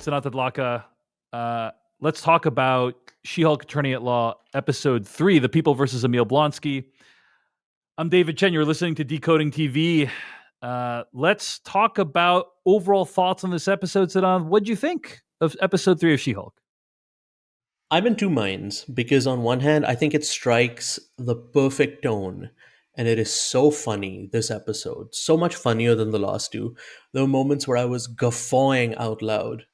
Siddhant Adlaka. Let's talk about She-Hulk Attorney at Law, Episode 3, The People versus Emil Blonsky. I'm David Chen. You're listening to Decoding TV. Let's talk about overall thoughts on this episode, Siddhant. What'd you think of Episode 3 of She-Hulk? I'm in two minds because on one hand, I think it strikes the perfect tone. And it is so funny, this episode. So much funnier than the last two. There were moments where I was guffawing out loud.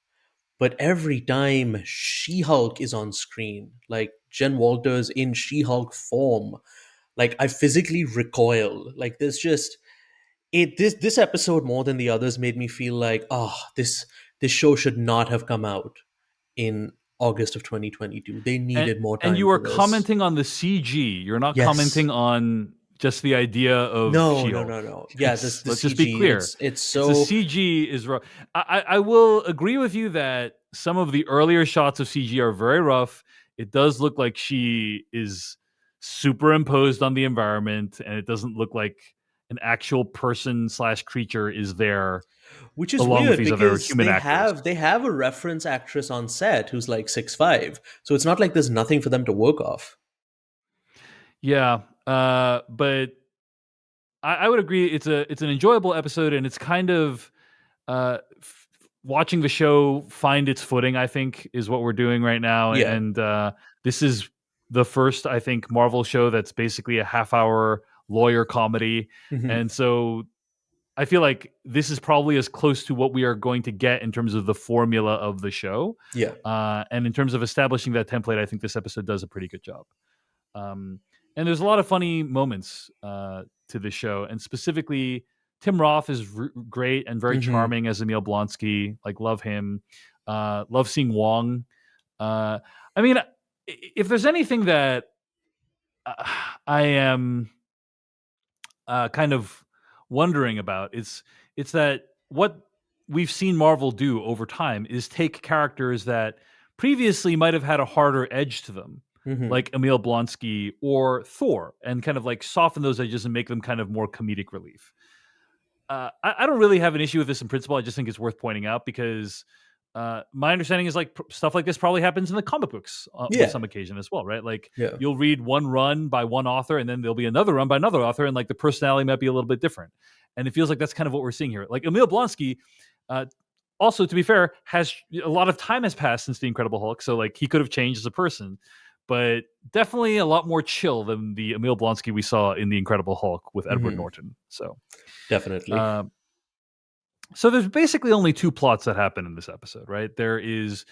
But every time She-Hulk is on screen, like Jen Walters in She-Hulk form, like I physically recoil. Like there's just this episode more than the others made me feel like, this show should not have come out in August of 2022. They needed more time. And you are for this. commenting on the CG. You're not Yes. commenting on just the idea of No. She-Hulk. Yeah, Let's the CG, just be clear. It's so the CG is rough. I will agree with you that some of the earlier shots of CG are very rough. It does look like she is superimposed on the environment, and it doesn't look like an actual person / creature is there. Which is along weird with these other because human actors. they have a reference actress on set who's like 6'5", so it's not like there's nothing for them to work off. Yeah, but I would agree. It's an enjoyable episode, and it's kind of watching the show find its footing, I think, is what we're doing right now. Yeah. And this is the first, I think, Marvel show that's basically a half-hour lawyer comedy, Mhm. and so I feel like this is probably as close to what we are going to get in terms of the formula of the show. Yeah. And in terms of establishing that template, I think this episode does a pretty good job. And there's a lot of funny moments to the show, and specifically Tim Roth is great and very charming as Emil Blonsky. Like, love him. Love seeing Wong. I mean, if there's anything that I am kind of wondering about, it's that what we've seen Marvel do over time is take characters that previously might have had a harder edge to them, like Emil Blonsky or Thor, and kind of like soften those edges and make them kind of more comedic relief. I don't really have an issue with this in principle. I just think it's worth pointing out because my understanding is like stuff like this probably happens in the comic books on some occasion as well, right? Like you'll read one run by one author and then there'll be another run by another author, and like the personality might be a little bit different. And it feels like that's kind of what we're seeing here. Like Emil Blonsky, also, to be fair, has a lot of time has passed since the Incredible Hulk, so like he could have changed as a person, but definitely a lot more chill than the Emil Blonsky we saw in the Incredible Hulk with Edward Norton. So definitely. So there's basically only two plots that happen in this episode, right? There is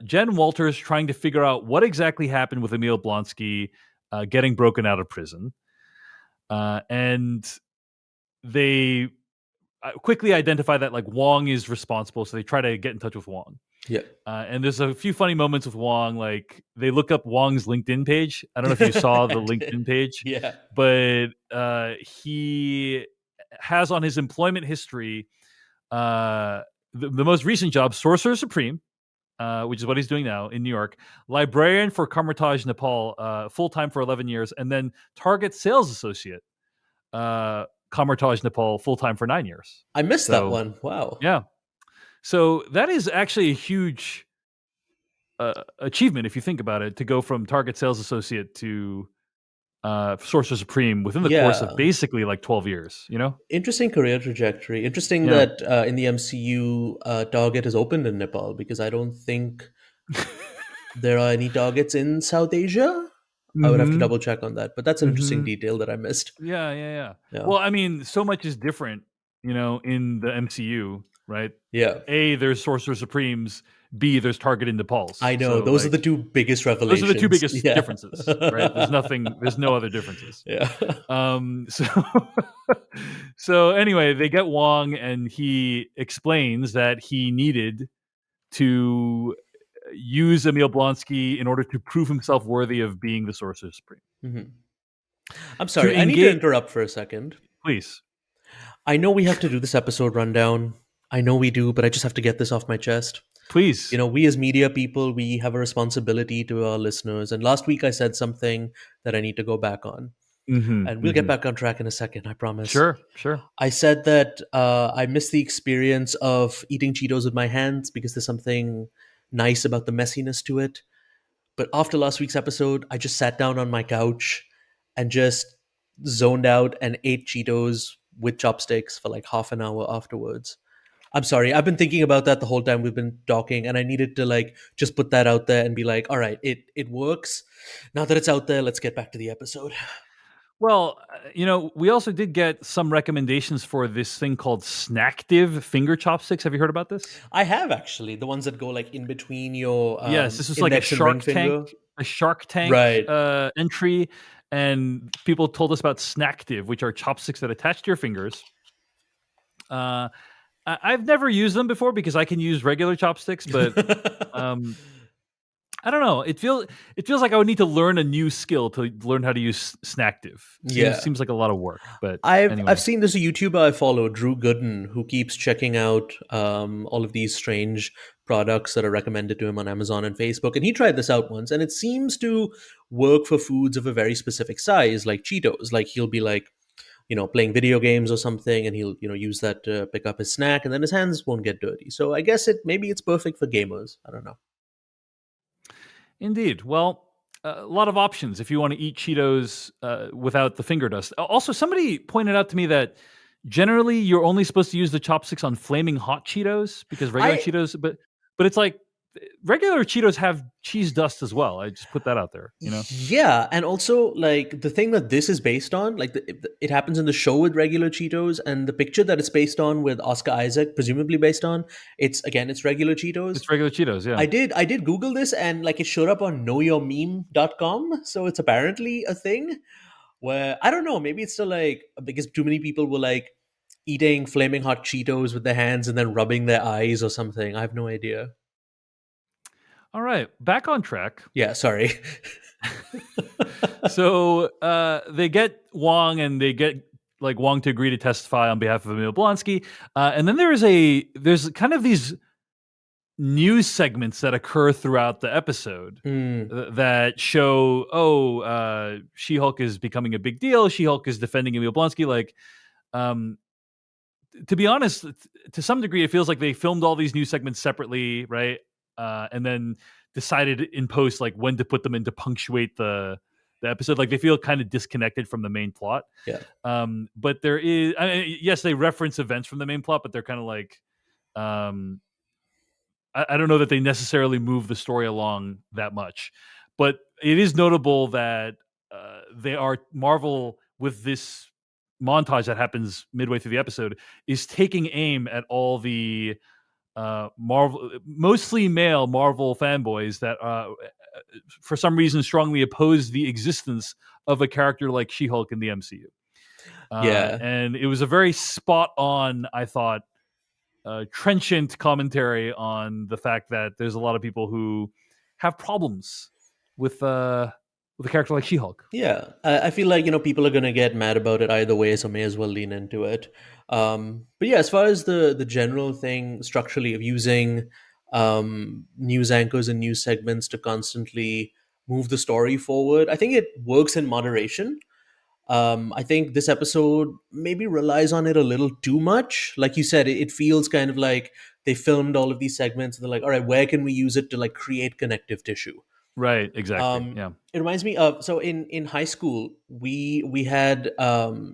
Jen Walters trying to figure out what exactly happened with Emil Blonsky getting broken out of prison, and they quickly identify that like Wong is responsible, so they try to get in touch with Wong. Yeah. And there's a few funny moments with Wong. Like they look up Wong's LinkedIn page. I don't know if you saw the LinkedIn page. Yeah. But he has on his employment history the most recent job, Sorcerer Supreme, which is what he's doing now in New York, librarian for Kamartaj, Nepal, full-time for 11 years, and then Target sales associate, Kamartaj, Nepal, full-time for 9 years. I missed that one. Wow. Yeah. So that is actually a huge achievement if you think about it, to go from Target sales associate to Sorcerer Supreme within the course of basically like 12 years, you know? Interesting career trajectory. Interesting that in the MCU, Target is opened in Nepal, because I don't think there are any Targets in South Asia. I would have to double check on that, but that's an interesting detail that I missed. Yeah. Well, I mean, so much is different, you know, in the MCU, right? Yeah. A, there's Sorcerer Supremes. B, there's Target in Nepal. I know. So, those are the two biggest revelations. Those are the two biggest differences, right? There's no other differences. Yeah. So anyway, they get Wong, and he explains that he needed to use Emil Blonsky in order to prove himself worthy of being the Sorcerer Supreme. I'm sorry, I need to interrupt for a second. Please. I know we have to do this episode rundown. I know we do, but I just have to get this off my chest. Please. You know, we as media people, we have a responsibility to our listeners. And last week I said something that I need to go back on. And we'll get back on track in a second, I promise. Sure. I said that I miss the experience of eating Cheetos with my hands because there's something nice about the messiness to it. But after last week's episode, I just sat down on my couch and just zoned out and ate Cheetos with chopsticks for like half an hour afterwards. I'm sorry, I've been thinking about that the whole time we've been talking, and I needed to like just put that out there and be like, all right, it works. Now that it's out there, let's get back to the episode. Well, we also did get some recommendations for this thing called Snackdiv finger chopsticks. Have you heard about this? I have actually the ones that go like in between your Yes, this is like index and ring finger. A Shark Tank Right. entry, and people told us about Snackdiv, which are chopsticks that attach to your fingers. I've never used them before because I can use regular chopsticks, but I don't know. It feels like I would need to learn a new skill to learn how to use Snackdiv. Seems like a lot of work. But anyway. I've seen this YouTuber I follow, Drew Gooden, who keeps checking out all of these strange products that are recommended to him on Amazon and Facebook. And he tried this out once, and it seems to work for foods of a very specific size, like Cheetos. Like he'll be like, playing video games or something, and he'll use that to pick up his snack, and then his hands won't get dirty. So I guess maybe it's perfect for gamers. I don't know. Indeed. Well, a lot of options if you want to eat Cheetos without the finger dust. Also, somebody pointed out to me that generally you're only supposed to use the chopsticks on flaming hot Cheetos because regular Cheetos, but it's like regular Cheetos have cheese dust as well. I just put that out there, Yeah, and also like the thing that this is based on, like it happens in the show with regular Cheetos, and the picture that it's based on with Oscar Isaac, presumably based on, it's regular Cheetos. It's regular Cheetos, yeah. I did Google this, and like it showed up on knowyourmeme.com, so it's apparently a thing where I don't know, maybe it's still like because too many people were like eating flaming hot Cheetos with their hands and then rubbing their eyes or something. I have no idea. All right, back on track. Yeah, sorry. So they get Wong, and they get like Wong to agree to testify on behalf of Emil Blonsky, and then there's kind of these news segments that occur throughout the episode that show, SheHulk is becoming a big deal. SheHulk is defending Emil Blonsky. Like, to be honest, to some degree, it feels like they filmed all these news segments separately, right? And then decided in post like when to put them in to punctuate the episode. Like they feel kind of disconnected from the main plot. Yeah. But there is, yes, they reference events from the main plot, but they're kind of like, I don't know that they necessarily move the story along that much. But it is notable that Marvel, with this montage that happens midway through the episode, is taking aim at all the Marvel, mostly male Marvel fanboys that for some reason strongly oppose the existence of a character like She-Hulk in the MCU. And it was a very spot on, I thought, trenchant commentary on the fact that there's a lot of people who have problems with a character like She-Hulk. Yeah, I feel like people are gonna get mad about it either way, so may as well lean into it. But yeah, as far as the general thing structurally of using news anchors and news segments to constantly move the story forward, I think it works in moderation. I think this episode maybe relies on it a little too much. Like you said, it feels kind of like they filmed all of these segments and they're like, all right, where can we use it to like create connective tissue? Right, exactly. Yeah. It reminds me of, so in high school, we had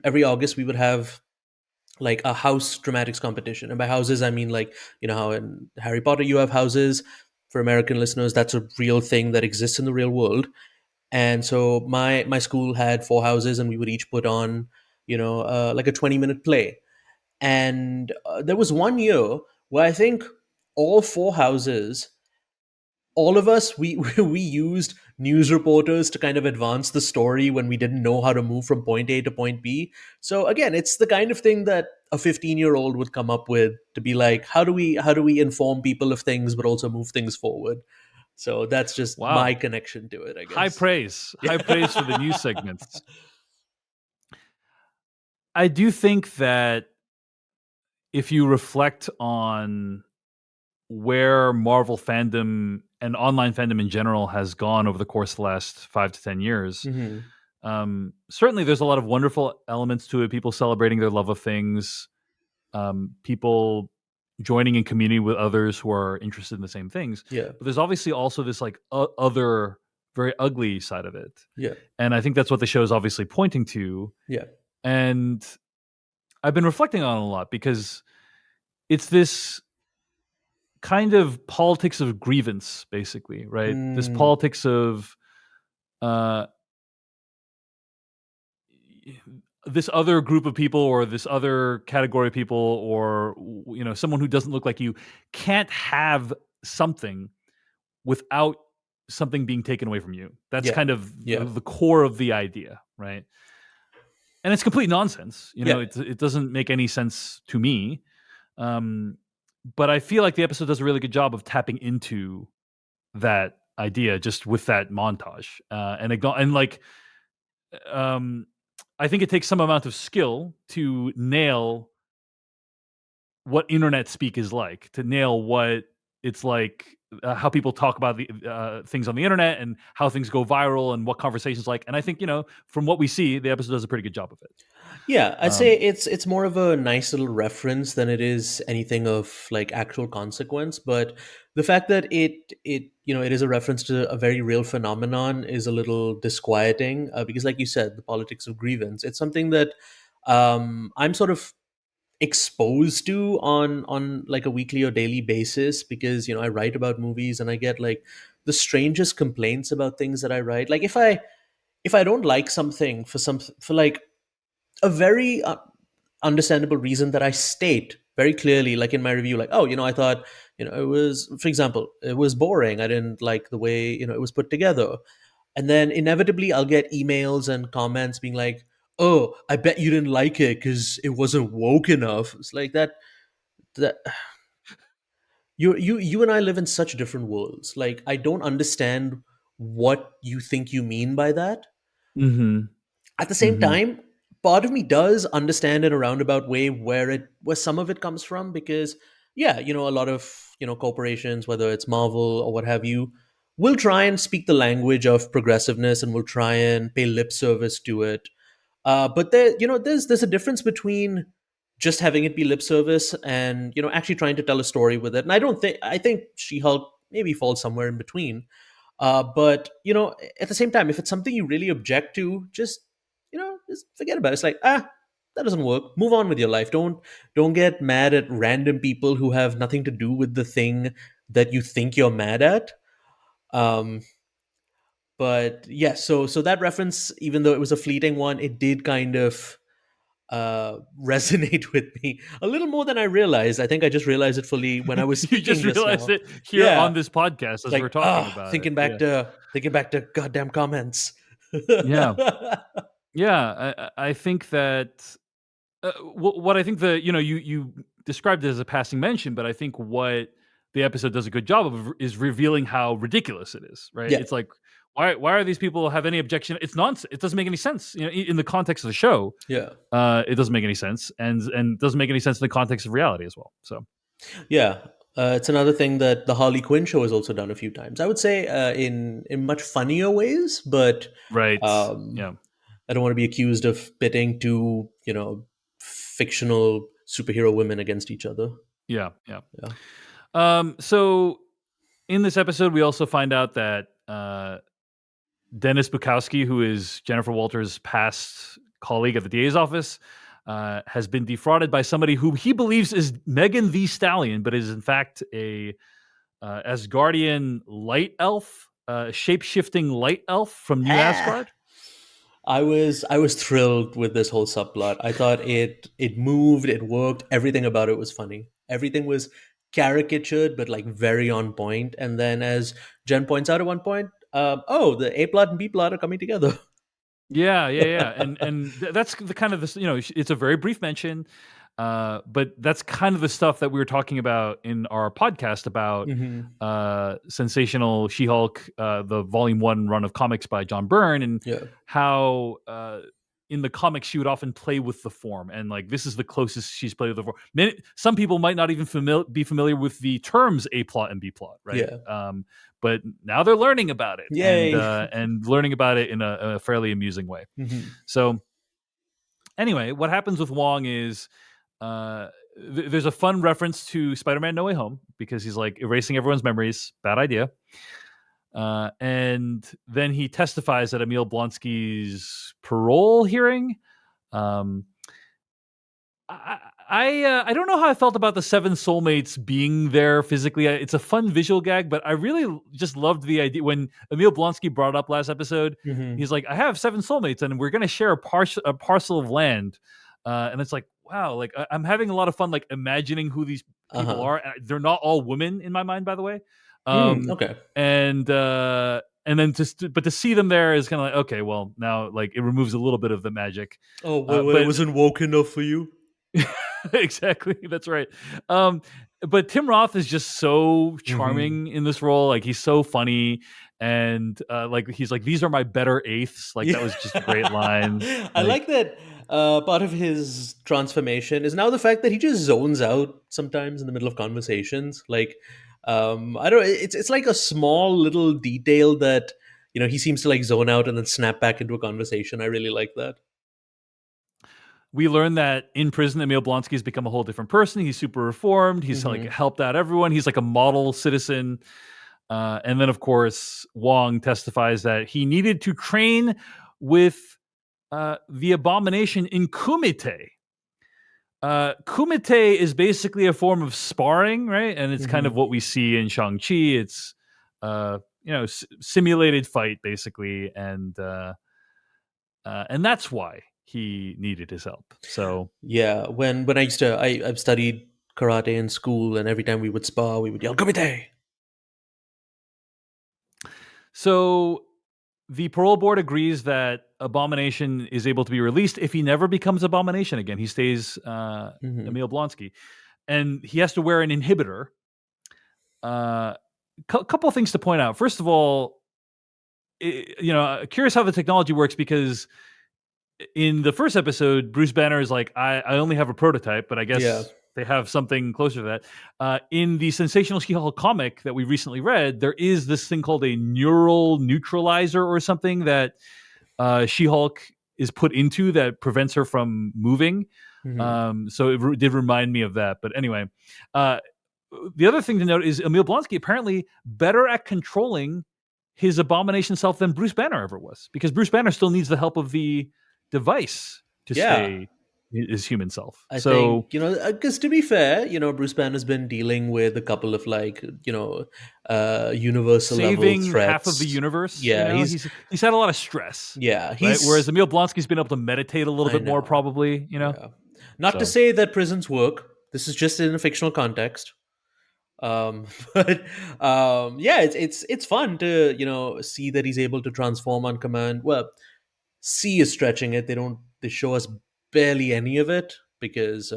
every August we would have like a house dramatics competition. And by houses I mean like, how in Harry Potter you have houses. For American listeners, that's a real thing that exists in the real world. And so my school had 4 houses, and we would each put on, like a 20-minute play. And there was one year where I think all 4 houses, all of us, we we used news reporters to kind of advance the story when we didn't know how to move from point A to point B. So again, it's the kind of thing that a 15-year-old would come up with to be like, how do we inform people of things but also move things forward? So that's just my connection to it, I guess. High praise for the news segments. I do think that if you reflect on where Marvel fandom and online fandom in general has gone over the course of the last 5 to 10 years, Certainly, there's a lot of wonderful elements to it. People celebrating their love of things, people joining in community with others who are interested in the same things. Yeah. But there's obviously also this like other very ugly side of it. Yeah. And I think that's what the show is obviously pointing to. Yeah. And I've been reflecting on it a lot because it's this kind of politics of grievance, basically, right? This Mm, politics of uh, this other group of people or this other category of people or someone who doesn't look like you can't have something without something being taken away from you. That's yeah. kind of Yeah. the core of the idea, right? And it's complete nonsense. Yeah. It doesn't make any sense to me. Um, but I feel like the episode does a really good job of tapping into that idea just with that montage and like I think it takes some amount of skill to nail what internet speak is like, to nail what it's like, how people talk about the things on the internet and how things go viral and what conversations like. And I think from what we see, the episode does a pretty good job of it. Yeah, I'd say Um, it's more of a nice little reference than it is anything of like actual consequence. But the fact that it is a reference to a very real phenomenon is a little disquieting, because, like you said, the politics of grievance. It's something that I'm sort of exposed to on like a weekly or daily basis, because I write about movies and I get like the strangest complaints about things that I write. Like if I don't like something for like a very understandable reason that I state very clearly, like in my review, like, oh, I thought, it was, for example, it was boring. I didn't like the way, it was put together. And then inevitably I'll get emails and comments being like, oh, I bet you didn't like it because it wasn't woke enough. It's like that you and I live in such different worlds. Like, I don't understand what you think you mean by that. mhm, At the same mhm. time, part of me does understand in a roundabout way where some of it comes from, because yeah, a lot of corporations, whether it's Marvel or what have you, will try and speak the language of progressiveness and will try and pay lip service to it. But there's a difference between just having it be lip service and actually trying to tell a story with it. And I think She-Hulk maybe falls somewhere in between. But at the same time, if it's something you really object to, just forget about it. It's like, that doesn't work. Move on with your life. Don't get mad at random people who have nothing to do with the thing that you think you're mad at. Um, but yeah, so that reference, even though it was a fleeting one, it did kind of resonate with me a little more than I realized. I think I just realized it fully when I was You just speaking just realized now. it here Yeah, on this podcast as we're like talking about it. Yeah. thinking back to goddamn comments. Yeah. Yeah. I think that what I think you described it as a passing mention, but I think what the episode does a good job of is revealing how ridiculous it is. Right? Yeah, It's like why are these people have any objection? It's nonsense. It doesn't make any sense. In the context of the show, yeah, it doesn't make any sense, and doesn't make any sense in the context of reality as well. So yeah. It's another thing that the Harley Quinn show has also done a few times. I would say in much funnier ways, but right. um, Yeah. I don't want to be accused of pitting two fictional superhero women against each other. Yeah. Yeah. Yeah. So in this episode, we also find out that Dennis Bukowski, who is Jennifer Walters' past colleague at the DA's office, has been defrauded by somebody who he believes is Megan the Stallion, but is in fact a Asgardian light elf, shape-shifting light elf from New Ah! Asgard. I was thrilled with this whole subplot. I thought it moved, it worked, everything about it was funny. Everything was caricatured but like very on point. And then, as Jen points out at one point, oh, the A plot and B plot are coming together. Yeah, yeah, yeah, and that's the kind of this. It's a very brief mention, but that's kind of the stuff that we were talking about in our podcast about Hmm. sensational She-Hulk, the Volume 1 run of comics by John Byrne, and Yeah, how in the comics she would often play with the form, and like this is the closest she's played with the form. Some people might not even be familiar with the terms A plot and B plot, right? Yeah. But now they're learning about it, Yay. and learning about it in a fairly amusing way. Mhm. So anyway, what happens with Wong is there's a fun reference to Spider-Man No Way Home because he's like erasing everyone's memories. Bad idea. And then he testifies at Emil Blonsky's parole hearing. Um, I don't know how I felt about the seven soulmates being there physically. It's a fun visual gag, but I really just loved the idea when Emil Blonsky brought up last episode. Mhm. He's like, "I have seven soulmates, and we're going to share a parcel of land." And it's like, wow, like I'm having a lot of fun, like imagining who these people Uh-huh. are. They're not all women in my mind, by the way. Um, Okay. and then but to see them there is kind of like, okay, well now like it removes a little bit of the magic. Oh, it But wasn't woke enough for you? exactly, that's right. Um, but Tim Roth is just so Mhm. charming in this role. Like he's so funny, and like he's like, "These are my better eighths." Like that Yeah. was just a great line. I Like like that part of his transformation is now the fact that he just zones out sometimes in the middle of conversations. Like, I don't know, it's like a small little detail that, he seems to like zone out and then snap back into a conversation. I really like that. we learned that in prison, Emil Blonsky has become a whole different person. He's super reformed. He's like Hmm. helped out everyone. He's like a model citizen. And then, of course, Wong testifies that he needed to train with the abomination in Kumite. Kumite is basically a form of sparring, right? And it's kind of Hmm. what we see in Shang-Chi. It's, simulated fight, basically. And that's why he needed his help. So, Yeah, when I used to, I've studied karate in school, and every time we would spar, we would yell "Kumite." so the parole board agrees that Abomination is able to be released if he never becomes Abomination again. He stays Hmm. Emil Blonsky, and he has to wear an inhibitor. Uh, Couple of things to point out. First of all, curious how the technology works because in the first episode, Bruce Banner is like, I only have a prototype, but I Yeah. guess they have something closer to that. In the sensational She-Hulk comic that we recently read, there is this thing called a neural neutralizer or something that She-Hulk is put into that prevents her from moving. Hmm. So it did remind me of that. But anyway, uh, the other thing to note is Emil Blonsky apparently better at controlling his abomination self than Bruce Banner ever was, because Bruce Banner still needs the help of the device to Yeah. stay his human self. I think, So because to be fair, Bruce Banner's been dealing with a couple of like, universal level saving half of the threats. universe, Yeah, he's had a lot of stress, yeah, right? Whereas he's, Emil Blonsky's been able to meditate a little I bit more, know. probably, Yeah. Not to So say that prisons work. This is just in a fictional context. But yeah, it's fun to, see that he's able to transform on command. Well, C is stretching it. They show us barely any of it because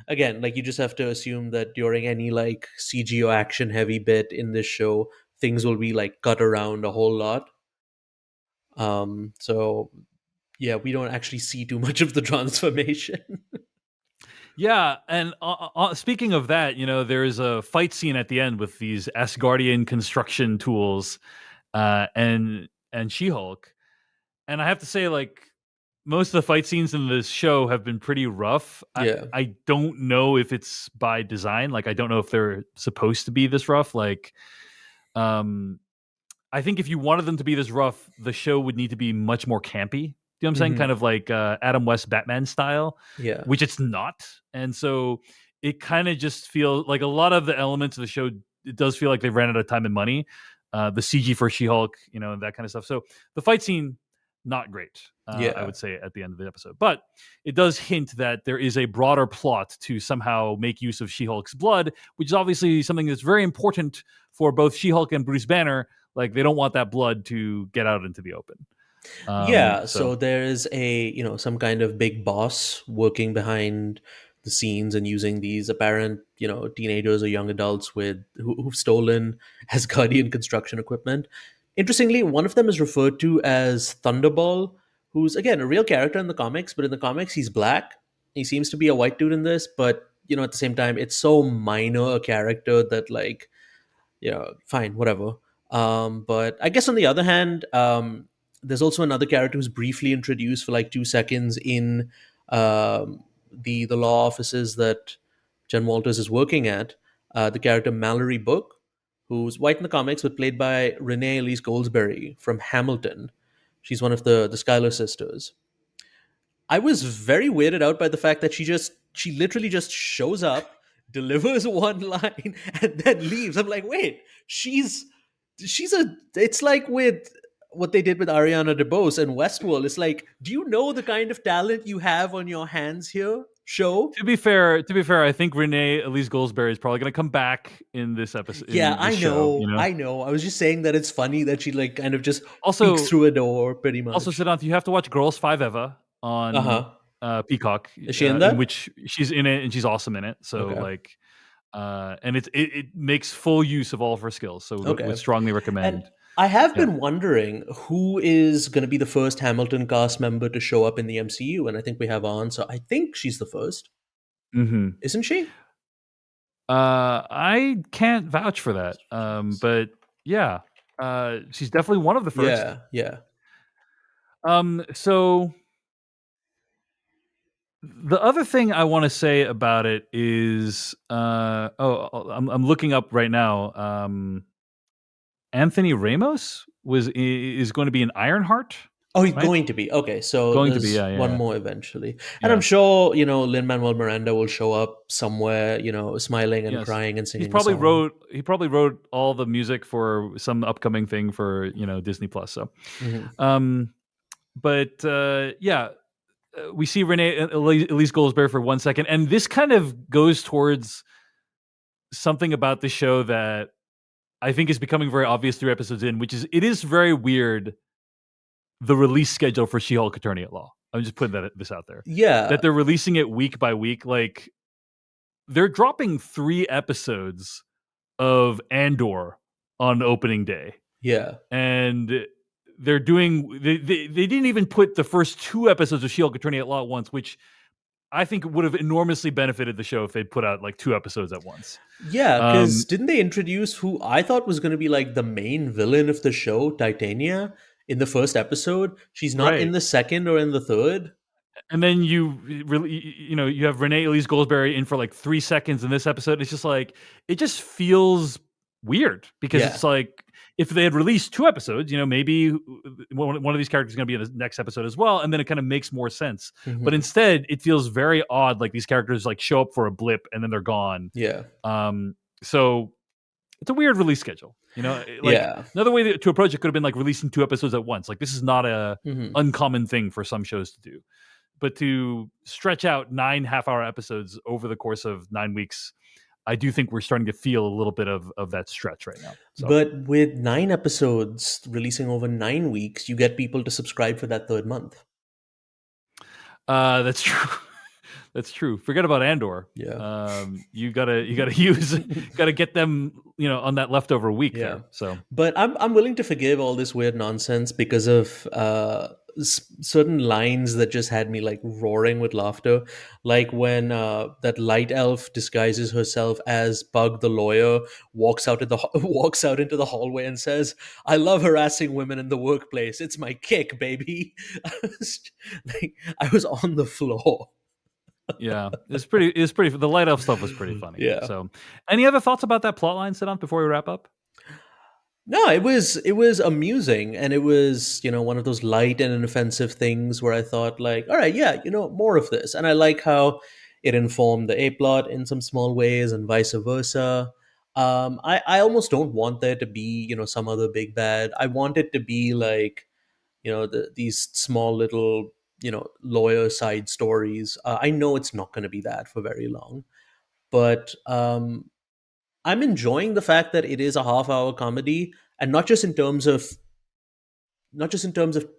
again, like you just have to assume that during any like CG or action heavy bit in this show, things will be like cut around a whole lot. So yeah, we don't actually see too much of the transformation. yeah, and speaking of that, there is a fight scene at the end with these Asgardian construction tools, and She-Hulk, and I have to say, like, most of the fight scenes in this show have been pretty rough. Yeah. I don't know if it's by design. Like, I don't know if they're supposed to be this rough. Like, um, I think if you wanted them to be this rough, the show would need to be much more campy. You know what I'm saying? Hmm. Kind of like Adam West Batman style, Yeah. which it's not. And so it kind of just feels like a lot of the elements of the show, it does feel like they ran out of time and money. The CG for She-Hulk, that kind of stuff. So the fight scene, not great, I Yeah. would say at the end of the episode. But it does hint that there is a broader plot to somehow make use of She-Hulk's blood, which is obviously something that's very important for both She-Hulk and Bruce Banner. Like they don't want that blood to get out into the open. Yeah, So so there is a, some kind of big boss working behind the scenes and using these apparent, teenagers or young adults who've stolen Asgardian construction equipment. Interestingly, one of them is referred to as Thunderball, who's again a real character in the comics, but in the comics he's black. He seems to be a white dude in this, but at the same time, it's so minor a character that like, fine, whatever. But I guess on the other hand, there's also another character who's briefly introduced for like 2 seconds in the law offices that Jen Walters is working at. The character Mallory Book, who's white in the comics but played by Renee Elise Goldsberry from Hamilton. She's one of the Schuyler sisters. I was very weirded out by the fact that she literally just shows up, delivers one line, and then leaves. I'm like, wait, she's a. It's like with what they did with Ariana DeBose and Westworld. It's like, do you know the kind of talent you have on your hands here? Show. To be fair, I think Renee Elise Goldsberry is probably going to come back in this episode. Yeah, in this I show, know, I know. I was just saying that it's funny that she like kind of just Also, peeks through a door, pretty much. also, Siddhant, you have to watch Girls Five Eva Uh huh. on Peacock, Is she in in that? which she's in it and she's awesome in it. So Okay. like, and it makes full use of all of her skills. So Okay. would strongly recommend. And I have Yeah. been wondering who is going to be the first Hamilton cast member to show up in the MCU, and I think we have our answer. I think she's the first, Mm-hmm. isn't she? I can't vouch for that. But yeah, she's definitely one of the first. Yeah, yeah. So the other thing I want to say about it is, I'm looking up right now. Anthony Ramos is going to be an Ironheart. Oh, he's Right? going to be. Okay, so Going to be, there's yeah, one yeah, more eventually. And I'm yeah. sure, Lin-Manuel Miranda will show up somewhere, smiling and Yes, crying and he singing a probably song. wrote all the music for some upcoming thing for Disney Plus. So, Hmm. but yeah, we see Renee Elise Goldsberry for 1 second, and this kind of goes towards something about the show that I think is becoming very obvious 3 episodes in, which is it is very weird, the release schedule for She-Hulk Attorney at Law. I'm just putting this out there, Yeah, that they're releasing it week by week. Like they're dropping 3 episodes of Andor on opening day, yeah. and they're doing they didn't even put the first 2 episodes of She-Hulk Attorney at Law at once, which I think would have enormously benefited the show if they'd put out like 2 episodes at once. Yeah, because Um, didn't they introduce who I thought was going to be like the main villain of the show, Titania, in the first episode? She's not in right. the second or in the third. And then you really, you have Renee Elise Goldsberry in for like 3 seconds in this episode. It's just like, it just feels weird because Yeah. it's like, if they had released 2 episodes, maybe one of these characters is going to be in the next episode as well. And then it kind of makes more sense. But Hmm. instead, it feels very odd. Like these characters like show up for a blip and then they're gone. Yeah. So it's a weird release schedule. Like Yeah. another way to approach it could have been like releasing 2 episodes at once. Like this is not a Hmm. uncommon thing for some shows to do, but to stretch out 9 half-hour episodes over the course of 9 weeks, I do think we're starting to feel a little bit of that stretch right now. So But with 9 episodes releasing over 9 weeks, you get people to subscribe for that third month. that's true. That's true. Forget about Andor. Yeah. You gotta gotta get them on that leftover week Yeah. there. So But I'm willing to forgive all this weird nonsense because of certain lines that just had me like roaring with laughter, like when that light elf disguises herself as Bug the lawyer, walks out walks out into the hallway and says, "I love harassing women in the workplace. It's my kick, baby." I was on the floor. yeah, it's pretty. The light elf stuff was pretty funny. Yeah. So, any other thoughts about that plot line, Siddhant, before we wrap up? No, it was amusing, and it was one of those light and inoffensive things where I thought like, all right, yeah, more of this, and I like how it informed the A plot in some small ways and vice versa. I almost don't want there to be some other big bad. I want it to be like these small little lawyer side stories. I know it's not going to be that for very long, but I'm enjoying the fact that it is a half-hour comedy, and not just in terms of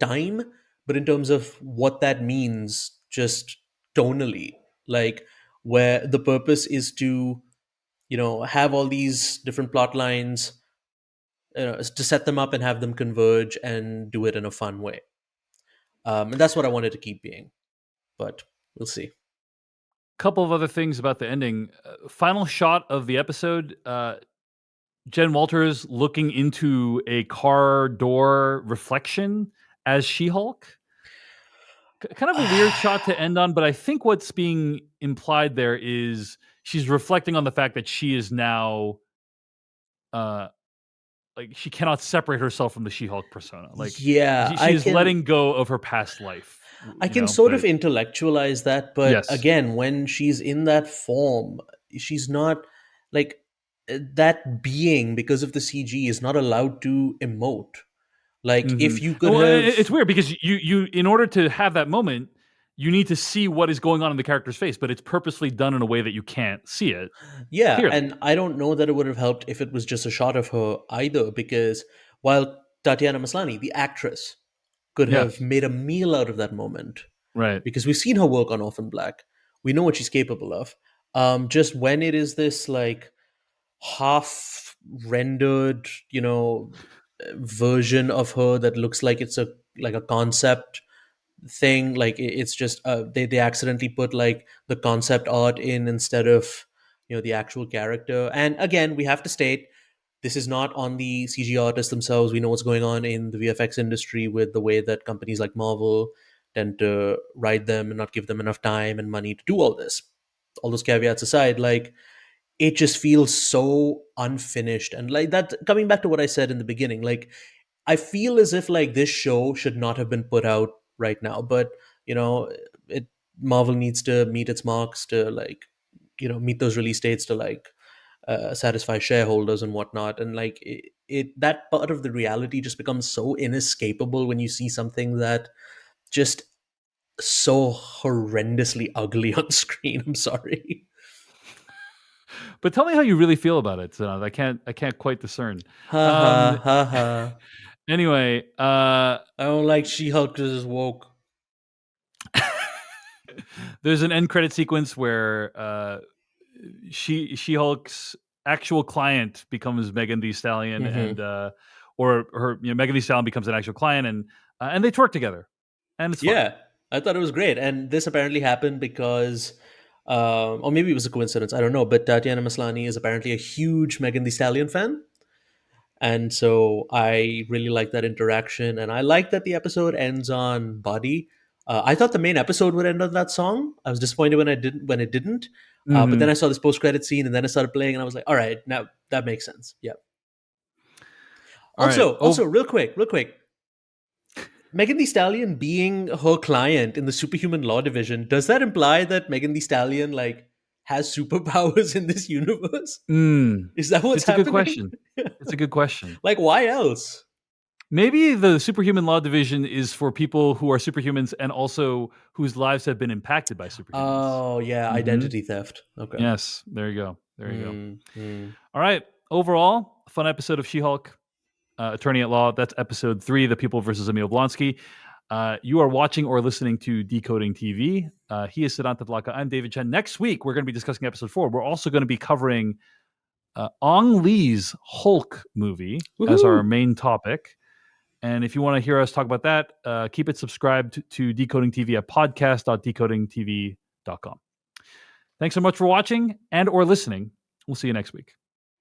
time, but in terms of what that means, just tonally, like where the purpose is to have all these different plot lines, to set them up and have them converge and do it in a fun way. And that's what I wanted to keep being. But we'll see. Couple of other things about the ending. Final shot of the episode. Jen Walters looking into a car door reflection as She-Hulk. Kind of a weird shot to end on, but I think what's being implied there is she's reflecting on the fact that she is now like she cannot separate herself from the She-Hulk persona. Like Yeah, she is letting go of her past life. I can sort of intellectualize that, but yes. again, when she's in that form, she's not like that being, because of the CG, is not allowed to emote. Like if you could Well, have, it's weird because you in order to have that moment, you need to see what is going on in the character's face, but it's purposely done in a way that you can't see it. yeah, clearly. and I don't know that it would have helped if it was just a shot of her either, because while Tatiana Maslany, the actress, could Yeah. have made a meal out of that moment, Right. because we've seen her work on Orphan Black, we know what she's capable of. Just when it is this like half rendered, version of her that looks like it's a concept thing, like it's just they accidentally put like the concept art in instead of the actual character. And again, we have to state, this is not on the CG artists themselves. We know what's going on in the VFX industry with the way that companies like Marvel tend to write them and not give them enough time and money to do all this. All those caveats aside, like, it just feels so unfinished. And like that, coming back to what I said in the beginning, like, I feel as if like this show should not have been put out right now, but it Marvel needs to meet its marks to like meet those release dates to like satisfy shareholders and whatnot. And like that part of the reality just becomes so inescapable when you see something that just so horrendously ugly on screen. I'm sorry. But tell me how you really feel about it, Siddhant. I can't quite discern. Ha ha ha ha. Anyway, I don't like She-Hulk because it's woke. there's an end credit sequence where She-Hulk's actual client becomes Megan Thee Stallion, Mm-hmm. and or her Megan Thee Stallion becomes an actual client, and they twerk together, and it's fun. Yeah, I thought it was great. And this apparently happened because, or maybe it was a coincidence, I don't know, but Tatiana Maslany is apparently a huge Megan Thee Stallion fan. And so I really like that interaction. And I like that the episode ends on Body. I thought the main episode would end on that song. I was disappointed when it didn't. But then I saw this post-credit scene, and then it started playing, and I was like, all right, now that makes sense. Yeah. All right. Also, real quick, Megan Thee Stallion being her client in the Superhuman Law Division, does that imply that Megan Thee Stallion like has superpowers in this universe? Is that what's It's a good happening? question. It's a good question. Like, why else? Maybe the Superhuman Law Division is for people who are superhumans and also whose lives have been impacted by superhumans. Oh, yeah, identity theft. Okay. Yes, there you go. There you go. Mm-hmm. All right. Overall, a fun episode of She-Hulk, Attorney at Law. That's episode 3, The People versus Emil Blonsky. You are watching or listening to Decoding TV. He is Siddhant Vlaka. I'm David Chen. Next week, we're going to be discussing episode 4. We're also going to be covering Ong Lee's Hulk movie as our main topic. And if you want to hear us talk about that, keep it subscribed to Decoding TV at podcast.decodingtv.com. Thanks so much for watching and or listening. We'll see you next week.